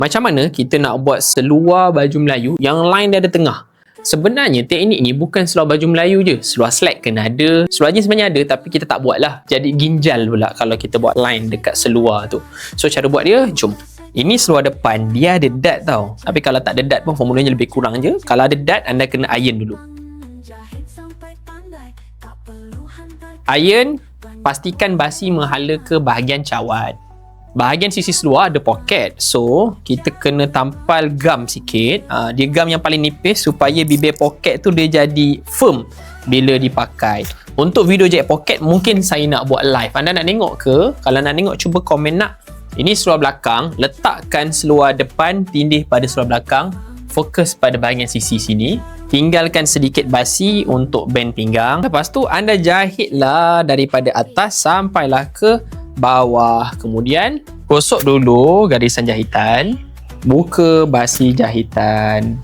Macam mana kita nak buat seluar baju Melayu yang line dia ada tengah? Sebenarnya teknik ni bukan seluar baju Melayu je. Seluar slack kena ada. Seluar jeans sebenarnya ada tapi kita tak buat lah. Jadi ginjal pula kalau kita buat line dekat seluar tu. So cara buat dia, jom. Ini seluar depan, dia ada dad tau. Tapi kalau tak ada dad pun formulanya lebih kurang je. Kalau ada dad, anda kena iron dulu. Iron, pastikan basi menghala ke bahagian cawat. Bahagian sisi seluar ada poket. So, kita kena tampal gam sikit. Dia gam yang paling nipis supaya bibir poket tu dia jadi firm bila dipakai. Untuk video jahit poket, mungkin saya nak buat live. Anda nak tengok ke? Kalau nak tengok, cuba komen nak. Ini seluar belakang. Letakkan seluar depan tindih pada seluar belakang. Fokus pada bahagian sisi sini. Tinggalkan sedikit basi untuk band pinggang. Lepas tu, anda jahitlah daripada atas sampailah ke bawah. Kemudian gosok dulu garisan jahitan, buka basi jahitan,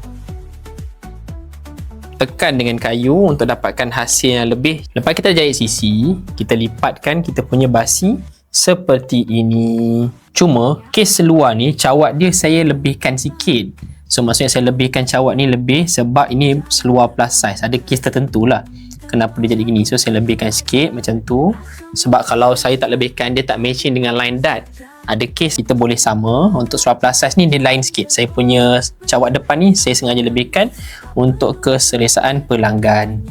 tekan dengan kayu untuk dapatkan hasil yang lebih. Lepas kita jahit sisi, kita lipatkan kita punya basi seperti ini. Cuma kes seluar ni cawat dia saya lebihkan sikit. So maksudnya saya lebihkan cawat ni lebih sebab ini seluar plus size. Ada kes tertentu lah kenapa dia jadi gini. So saya lebihkan sikit macam tu. Sebab kalau saya tak lebihkan, dia tak matching dengan line dad. Ada kes kita boleh sama. Untuk seluar plus size ni dia lain sikit. Saya punya cawat depan ni saya sengaja lebihkan untuk keselesaan pelanggan.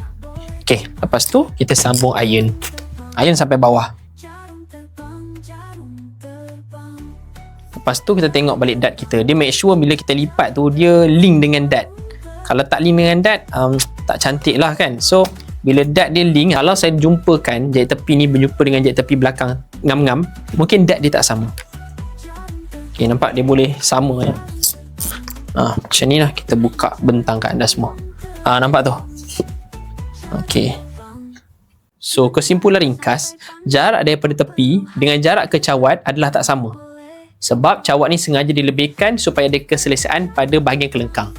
Okay, lepas tu kita sambung iron. Iron sampai bawah. Lepas tu kita tengok balik dad kita. Dia make sure bila kita lipat tu dia link dengan dad. Kalau tak link dengan dad, tak cantik lah kan. So bila dad dia link, kalau saya jumpakan jahit tepi ni berjumpa dengan jahit tepi belakang ngam-ngam, mungkin dad dia tak sama. Okay, nampak dia boleh sama ya. Macam ni lah kita buka bentang kat anda semua. Nampak tu? Okay. So kesimpulan ringkas, jarak daripada tepi dengan jarak ke cawat adalah tak sama. Sebab cawat ni sengaja dilebihkan supaya ada keselesaan pada bahagian kelengkang.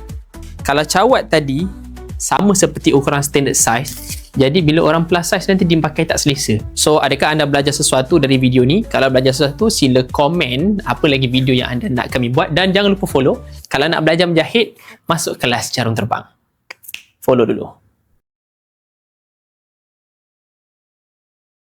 Kalau cawat tadi sama seperti ukuran standard size, jadi bila orang plus size nanti dia pakai tak selesa. So adakah anda belajar sesuatu dari video ni? Kalau belajar sesuatu, sila komen apa lagi video yang anda nak kami buat. Dan jangan lupa follow. Kalau nak belajar menjahit, masuk kelas jarum terbang. Follow dulu.